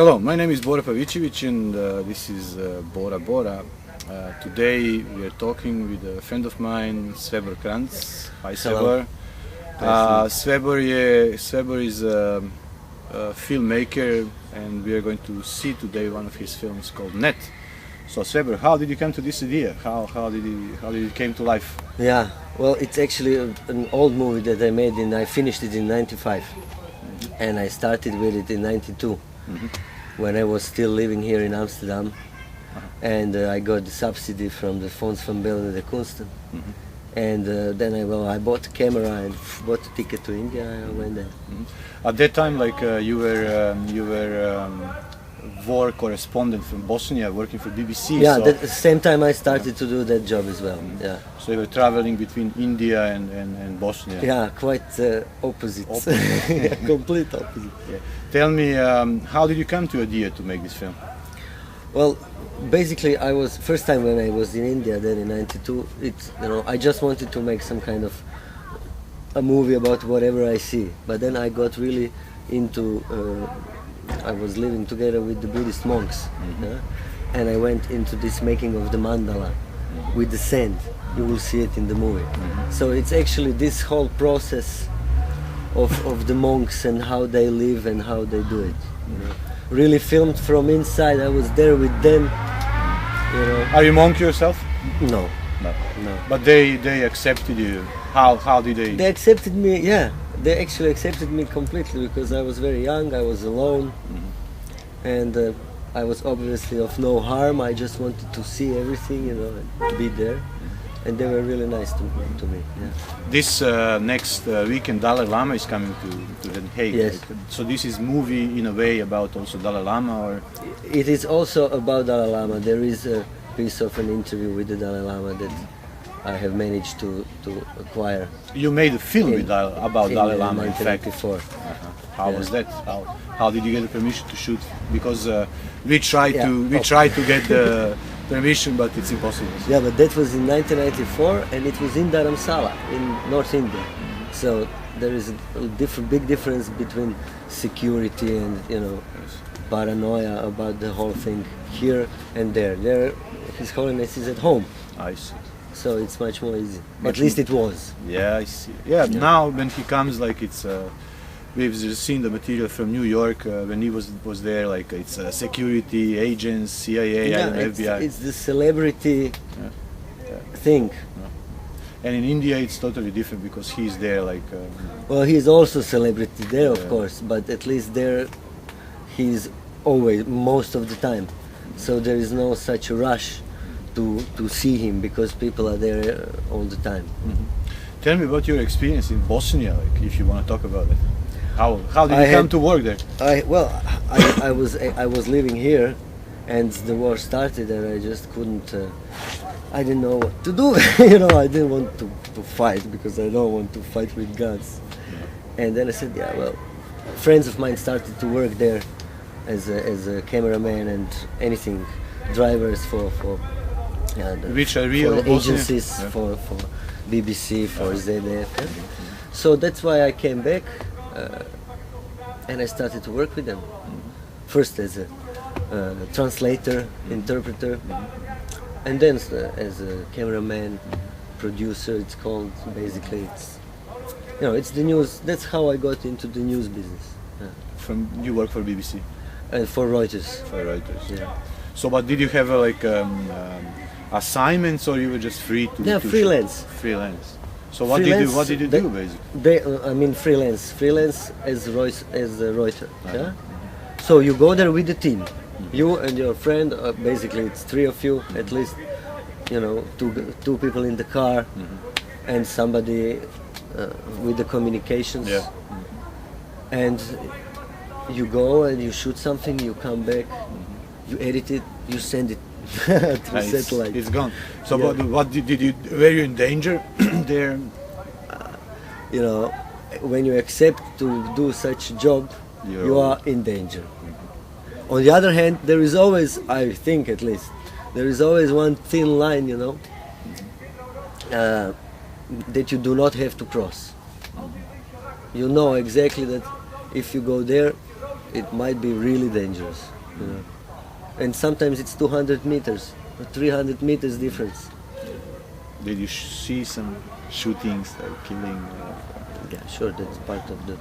Hello, my name is Bora Pavicevic and this is Bora. Today we are talking with a friend of mine, Svebor Kranz. Hi Svebor. Svebor is a filmmaker and we are going to see today one of his films called Net. So Svebor, how did you come to this idea? How did it came to life? Yeah, well, it's actually an old movie that I made and I finished it in '95, and I started with it in '92 when I was still living here in Amsterdam, and I got the subsidy from the Fonds van Beeldende Kunsten, and then I bought a camera and bought a ticket to India and I went there. At that time, you were war correspondent from Bosnia, working for BBC. Yeah, so at the same time I started to do that job as well. Yeah. So you were traveling between India and Bosnia. Yeah, quite opposite. Yeah, complete opposite. Yeah. Tell me, how did you come to the idea to make this film? Well, basically, first time when I was in India, then in '92. I just wanted to make some kind of a movie about whatever I see. But then I got really into. I was living together with the Buddhist monks, and I went into this making of the mandala with the sand. You will see it in the movie. So it's actually this whole process of the monks and how they live and how they do it. Really filmed from inside. I was there with them. Are you monk yourself? No. But they accepted you. How did they? They accepted me. Yeah, they actually accepted me completely because I was very young. I was alone, and I was obviously of no harm. I just wanted to see everything, and be there. And they were really nice to me. Yeah. This next weekend, Dalai Lama is coming to The Hague. Yes. So this is movie in a way about also Dalai Lama, or? It is also about Dalai Lama. There is a piece of an interview with the Dalai Lama that I have managed to acquire. You made a film about Dalai Lama, in fact. 1994. How was that? How did you get the permission to shoot? Because we tried to get the permission, but it's impossible. Yeah, but that was in 1994, and it was in Dharamsala in North India. So there is a big difference between security and paranoia about the whole thing here and there. There, His Holiness is at home. I see. So it's much more easy. At least it was. Yeah, I see. Yeah, now when he comes, we've seen the material from New York when he was there. It's security agents, CIA, FBI. It's the celebrity thing. And in India, it's totally different because he's there. Well, he's also celebrity there, of course, but at least there, he's always most of the time. So there is no such rush to see him because people are there all the time. Tell me about your experience in Bosnia, if you want to talk about it. How did you come to work there? I was living here, and the war started, and I just couldn't. I didn't know what to do. I didn't want to fight because I don't want to fight with guns. And then I said, friends of mine started to work there as a cameraman and anything, drivers for which area for of agencies, Bosnia? for BBC, for ZDF. So that's why I came back, and I started to work with them. First as a translator, interpreter, and then as a cameraman, producer. It's called basically. It's the news. That's how I got into the news business. You work for BBC? For Reuters. For Reuters. Yeah. So, but did you have assignments, or you were just free to? Yeah, freelance. Freelance. So what did you do basically? Freelance as a Reuters. Yeah. So you go there with the team, you and your friend. Basically, it's three of you at least. Two people in the car, and somebody with the communications. Yeah. And you go and you shoot something. You come back. You edit it. You send it. Satellite. It's gone. So what did you? Were you in danger there? When you accept to do such a job, you are in danger. On the other hand, there is always, I think at least, there is always one thin line, that you do not have to cross. You know exactly that if you go there, it might be really dangerous. You know? And sometimes it's 200 meters, or 300 meters difference. Did you see some shootings, like killing? Yeah, sure, that's part of the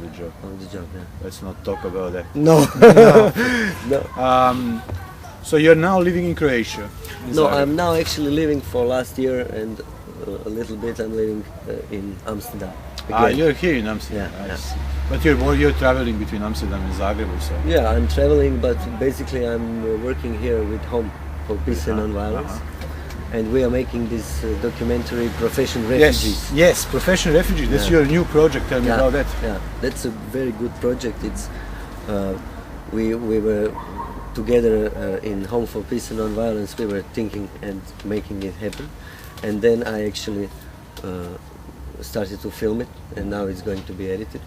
job. Yeah. Let's not talk about that. No, no. So you're now living in Croatia? No, I'm now actually living for last year, and a little bit I'm living in Amsterdam. You're here in Amsterdam. Yeah, yeah. But you're traveling between Amsterdam and Zagreb or so? Yeah, I'm traveling, but basically I'm working here with Home for Peace and Non-Violence. And we are making this documentary, Profession Refugees. Yes, Profession Refugees. That's your new project. Tell me about that. Yeah, that's a very good project. It's we were together in Home for Peace and Non-Violence. We were thinking and making it happen, and then I actually started to film it, and now it's going to be edited.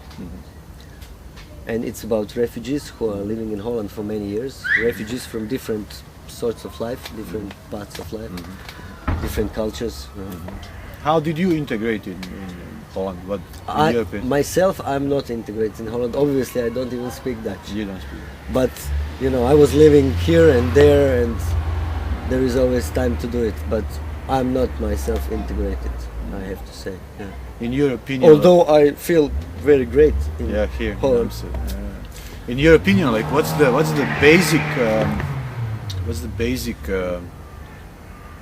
And it's about refugees who are living in Holland for many years. Refugees from different sorts of life, different parts of life, different cultures. How did you integrate in Holland? What in your opinion? Myself, I'm not integrated in Holland. Obviously, I don't even speak Dutch. You don't speak. But you know, I was living here and there, and there is always time to do it. But I'm not myself integrated, I have to say. Yeah. In your opinion, although I feel very great in here Holland. In your opinion, like what's the basic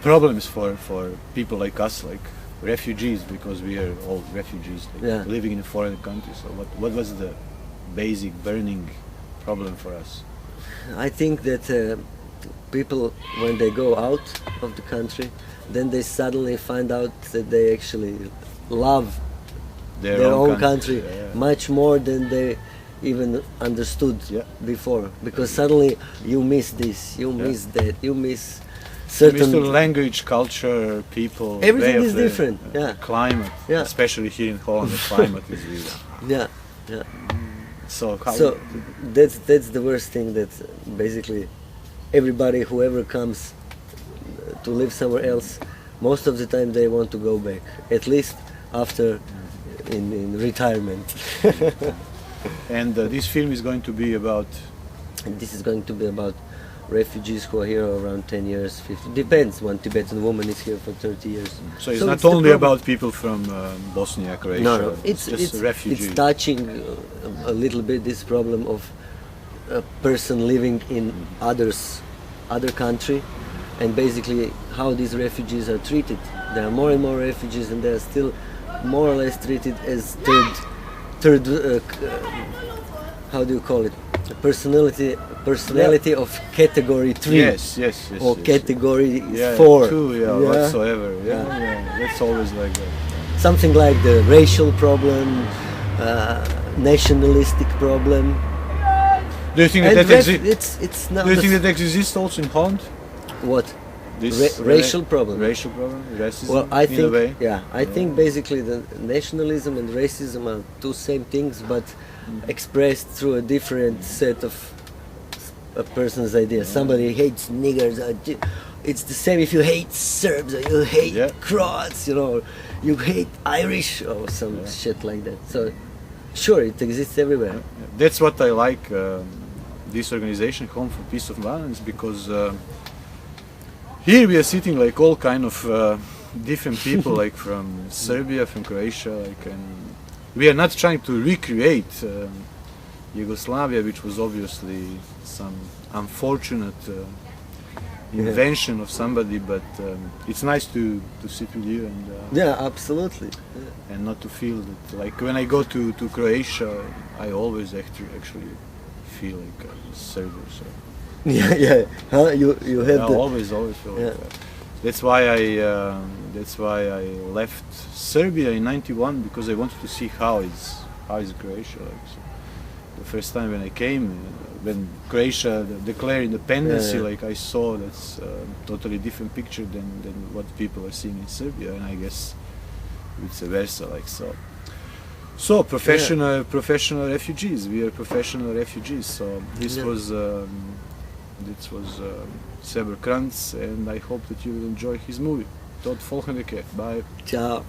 problems for people like us, like refugees, because we are all refugees, like living in a foreign country. So what was the basic burning problem for us? I think that people, when they go out of the country, then they suddenly find out that they actually love their own country much more than they even understood before, because suddenly you miss this, you miss that, you miss certain language, culture, people. Everything is different. Climate, especially here in Holland, the climate is really. So that's the worst thing, that basically everybody, whoever comes to live somewhere else, most of the time they want to go back, at least after in retirement. And this film is going to be about? This is going to be about refugees who are here around 10 years, 15, depends. One Tibetan woman is here for 30 years. So it's not only about people from Bosnia, Croatia, no. It's refugees. It's touching a little bit this problem of a person living in other country, and basically how these refugees are treated. There are more and more refugees, and they are still more or less treated as third how do you call it? Personality of category 3. Yes. Or category 4. 2, whatsoever. That's always like that. Something like the racial problem, nationalistic problem. Do you think that exists? Do you think that exists also in Holland? What? This racial problem. Racial problem, racism. Well, I think, in a way. I think basically the nationalism and racism are two same things, but expressed through a different set of a person's ideas. Somebody hates niggers. It's the same if you hate Serbs or you hate Croats, you hate Irish or some shit like that. So, sure, it exists everywhere. That's what I like this organization, Home for Peace and Violence, because here we are sitting like all kind of different people, like from Serbia, from Croatia, and we are not trying to recreate Yugoslavia, which was obviously some unfortunate invention of somebody, but it's nice to sit with you and absolutely, and not to feel that, like when I go to Croatia, I always actually feel like a Serbian. So. You have always feel like that. That's why I left Serbia in '91, because I wanted to see how is Croatia like. So the first time when I came, when Croatia declared independence, like I saw that's a totally different picture than what people are seeing in Serbia, and I guess vice versa, like so. So professional refugees. We are professional refugees. So this was Svebor Kranz, and I hope that you will enjoy his movie. Tot volgende keer. Bye. Ciao.